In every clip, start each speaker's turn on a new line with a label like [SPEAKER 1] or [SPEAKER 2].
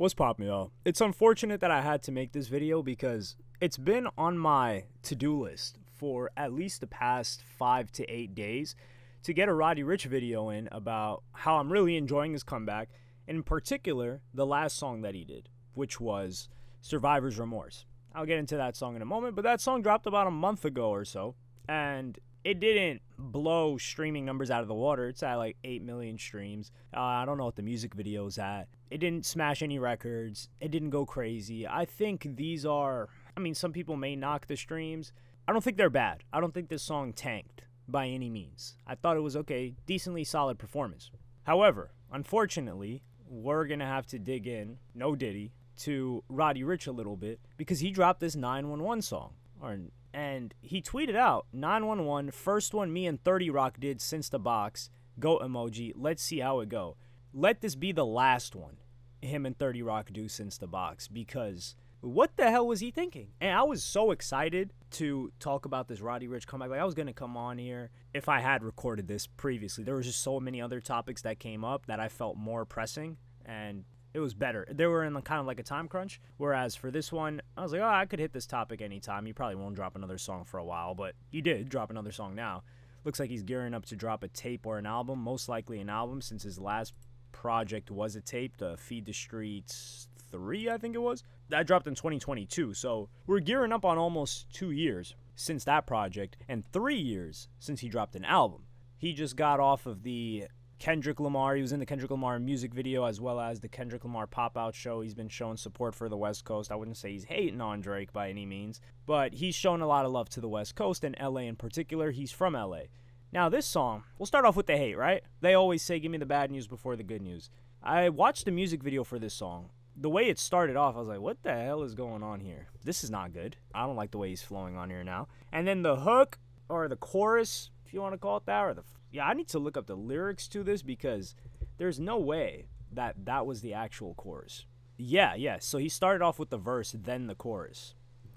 [SPEAKER 1] What's poppin', y'all? It's unfortunate that I had to make this video because it's been on my to-do list for at least the past 5 to 8 days to get a Roddy Ricch video in about how I'm really enjoying his comeback, and in particular, the last song that he did, which was Survivor's Remorse. I'll get into that song in a moment, but that song dropped about a month ago or so, and it didn't blow streaming numbers out of the water. It's at like 8 million streams. I don't know what the music video's at. It didn't smash any records. It didn't go crazy. I think these are, some people may knock the streams. I don't think they're bad. I don't think this song tanked by any means. I thought it was okay, decently solid performance. However, unfortunately, we're going to have to dig in, no Diddy, to Roddy Ricch a little bit because he dropped this 911 song. And he tweeted out, 911, first one me and 30 Rock did since the box, goat emoji, let's see how it go. Let this be the last one him and 30 Rock do since the box, because what the hell was he thinking? And I was so excited to talk about this Roddy Ricch comeback. Like, I was going to come on here if I had recorded this previously. There was just so many other topics that came up that I felt more pressing, and it was better. They were in kind of like a time crunch, whereas for this one, I was like, oh, I could hit this topic anytime. He probably won't drop another song for a while, but he did drop another song now. Looks like he's gearing up to drop a tape or an album, most likely an album, since his last project was a tape, the Feed the Streets 3, I think it was. That dropped in 2022, so we're gearing up on almost 2 years since that project, and 3 years since he dropped an album. He just got off of the Kendrick Lamar. He was in the Kendrick Lamar music video as well as the Kendrick Lamar pop-out show. He's been showing support for the West Coast. I wouldn't say he's hating on Drake by any means, but he's shown a lot of love to the West Coast and LA in particular. He's from LA. Now this song, we'll start off with the hate, right? They always say give me the bad news before the good news. I watched the music video for this song. The way it started off, I was like, what the hell is going on here? This is not good. I don't like the way he's flowing on here now. And then the hook, or the chorus, if you want to call it that, or I need to look up the lyrics to this because there's no way that was the actual chorus. Yeah. So he started off with the verse, then the chorus.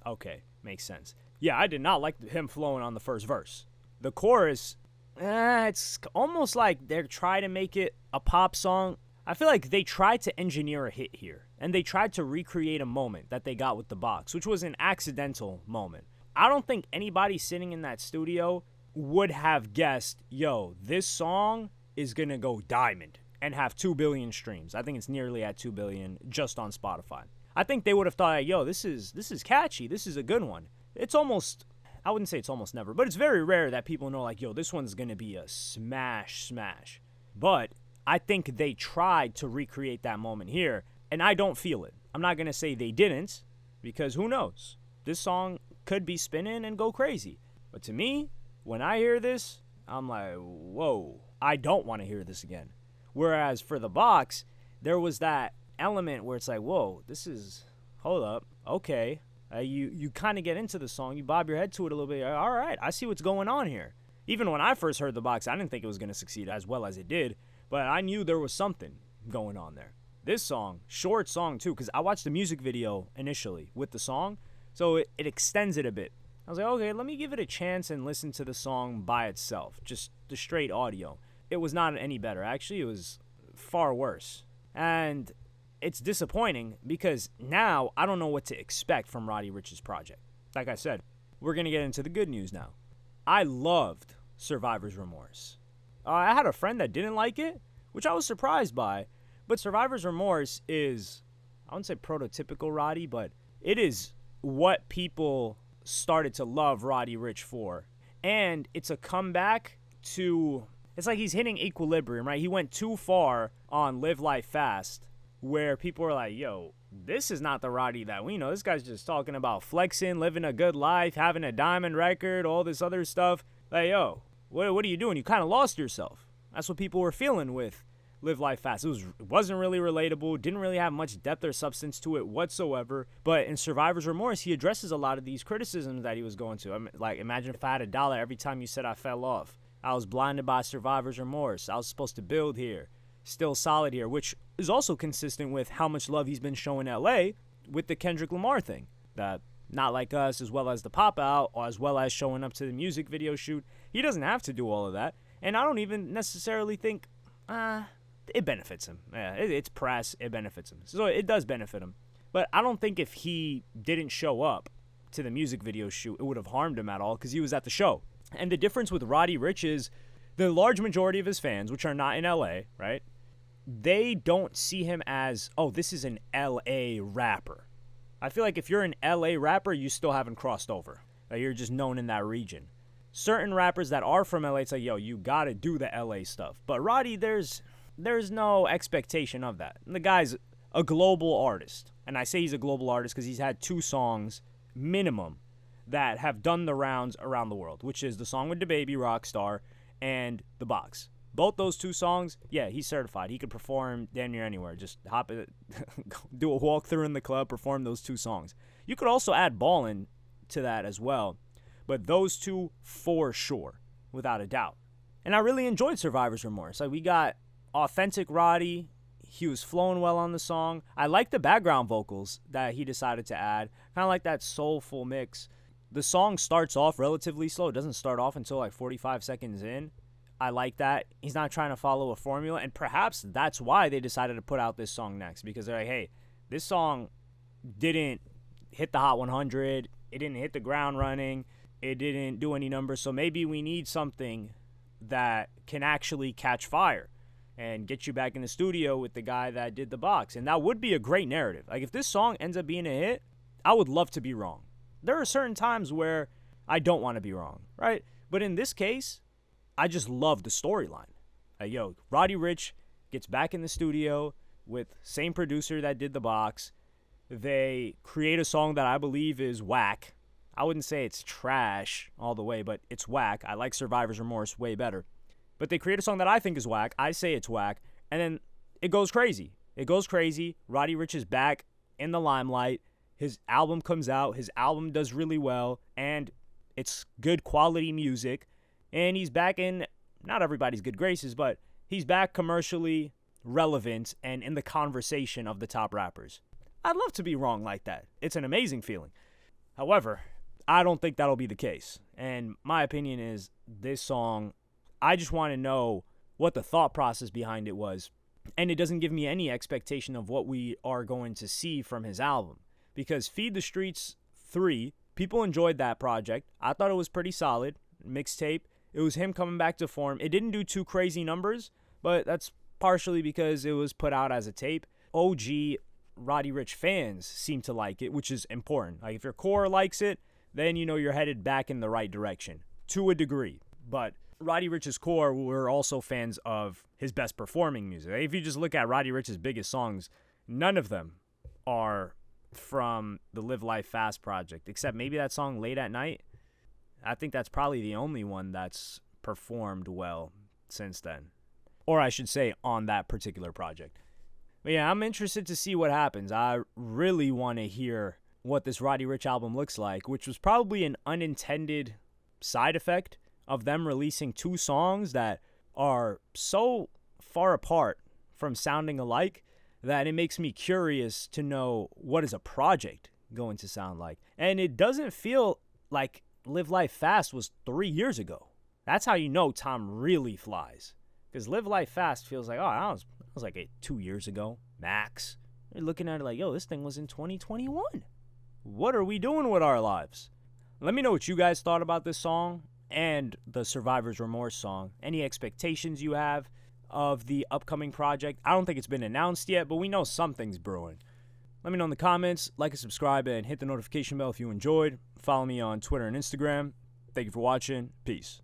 [SPEAKER 1] Okay, makes sense. Yeah, I did not like him flowing on the first verse. The chorus, it's almost like they're trying to make it a pop song. I feel like they tried to engineer a hit here, and they tried to recreate a moment that they got with the box, which was an accidental moment. I don't think anybody sitting in that studio would have guessed, yo, this song is going to go diamond and have 2 billion streams. I think it's nearly at 2 billion just on Spotify. I think they would have thought, yo, this is catchy. This is a good one. It's almost, I wouldn't say it's almost never, but it's very rare that people know, like, yo, this one's going to be a smash. But I think they tried to recreate that moment here, and I don't feel it. I'm not going to say they didn't, because who knows? This song could be spinning and go crazy. But to me, when I hear this, I'm like, whoa, I don't want to hear this again. Whereas for the box, there was that element where it's like, whoa, hold up, okay. You kind of get into the song, you bob your head to it a little bit, all right, I see what's going on here. Even when I first heard the box, I didn't think it was going to succeed as well as it did, but I knew there was something going on there. This song, short song too, because I watched the music video initially with the song, so it extends it a bit. I was like, okay, let me give it a chance and listen to the song by itself, just the straight audio. It was not any better. Actually, it was far worse. And it's disappointing because now I don't know what to expect from Roddy Ricch's project. Like I said, we're going to get into the good news now. I loved Survivor's Remorse. I had a friend that didn't like it, which I was surprised by. But Survivor's Remorse is, I wouldn't say prototypical Roddy, but it is what people started to love Roddy Ricch for. And it's a comeback to, it's like he's hitting equilibrium, right? He went too far on Live Life Fast, where people were like, yo, this is not the Roddy that we know. This guy's just talking about flexing, living a good life, having a diamond record, all this other stuff. Like, yo, what are you doing? You kind of lost yourself. That's what people were feeling with Live Life Fast. It wasn't really relatable, didn't really have much depth or substance to it whatsoever. But in Survivor's Remorse, he addresses a lot of these criticisms that he was going to. Like, imagine if I had $1 every time you said I fell off. I was blinded by Survivor's Remorse. I was supposed to build here. Still solid here, which is also consistent with how much love he's been showing LA with the Kendrick Lamar thing. That Not Like Us, as well as the pop-out, or as well as showing up to the music video shoot. He doesn't have to do all of that. And I don't even necessarily think, it benefits him. Yeah, it's press. It benefits him. So it does benefit him. But I don't think if he didn't show up to the music video shoot, it would have harmed him at all because he was at the show. And the difference with Roddy Ricch is the large majority of his fans, which are not in LA, right? They don't see him as, oh, this is an LA rapper. I feel like if you're an LA rapper, you still haven't crossed over. Like, you're just known in that region. Certain rappers that are from LA, it's like, yo, you got to do the LA stuff. But Roddy, there's no expectation of that. And the guy's a global artist. And I say he's a global artist because he's had 2 songs minimum that have done the rounds around the world, which is the song with DaBaby, Rockstar, and The Box. Both those 2 songs, yeah, he's certified. He could perform damn near anywhere. Just hop it, do a walkthrough in the club, perform those 2 songs. You could also add Ballin' to that as well. But those 2 for sure, without a doubt. And I really enjoyed Survivor's Remorse. Like, we got authentic Roddy. He was flowing well on the song. I like the background vocals that he decided to add. Kind of like that soulful mix. The song starts off relatively slow. It doesn't start off until like 45 seconds in. I like that. He's not trying to follow a formula. And perhaps that's why they decided to put out this song next. Because they're like, hey, this song didn't hit the Hot 100. It didn't hit the ground running. It didn't do any numbers. So maybe we need something that can actually catch fire and get you back in the studio with the guy that did The Box. And that would be a great narrative. Like, if this song ends up being a hit, I would love to be wrong. There are certain times where I don't want to be wrong, right? But in this case, I just love the storyline. Like, yo, Roddy Ricch gets back in the studio with same producer that did The Box. They create a song that I believe is whack. I wouldn't say it's trash all the way, but it's whack. I like Survivor's Remorse way better. But they create a song that I think is whack. I say it's whack. And then it goes crazy. It goes crazy. Roddy Ricch is back in the limelight. His album comes out. His album does really well. And it's good quality music. And he's back in, not everybody's good graces, but he's back commercially relevant and in the conversation of the top rappers. I'd love to be wrong like that. It's an amazing feeling. However, I don't think that'll be the case. And my opinion is this song, I just want to know what the thought process behind it was. And it doesn't give me any expectation of what we are going to see from his album. Because Feed the Streets 3, people enjoyed that project. I thought it was pretty solid. Mixtape. It was him coming back to form. It didn't do too crazy numbers, but that's partially because it was put out as a tape. OG Roddy Ricch fans seem to like it, which is important. Like, if your core likes it, then you know you're headed back in the right direction to a degree. But Roddy Ricch's core were also fans of his best performing music. If you just look at Roddy Ricch's biggest songs, none of them are from the Live Life Fast project, except maybe that song Late at Night. I think that's probably the only one that's performed well since then. Or I should say on that particular project. But yeah, I'm interested to see what happens. I really want to hear what this Roddy Ricch album looks like, which was probably an unintended side effect of them releasing 2 songs that are so far apart from sounding alike that it makes me curious to know what is a project going to sound like. And it doesn't feel like Live Life Fast was 3 years ago. That's how you know time really flies. Because Live Life Fast feels like, oh, that was like 2 years ago, max. You're looking at it like, yo, this thing was in 2021. What are we doing with our lives? Let me know what you guys thought about this song and the Survivor's Remorse song. Any expectations you have of the upcoming project? I don't think it's been announced yet, but we know something's brewing. Let me know in the comments, like and subscribe, and hit the notification bell if you enjoyed. Follow me on Twitter and Instagram. Thank you for watching. Peace.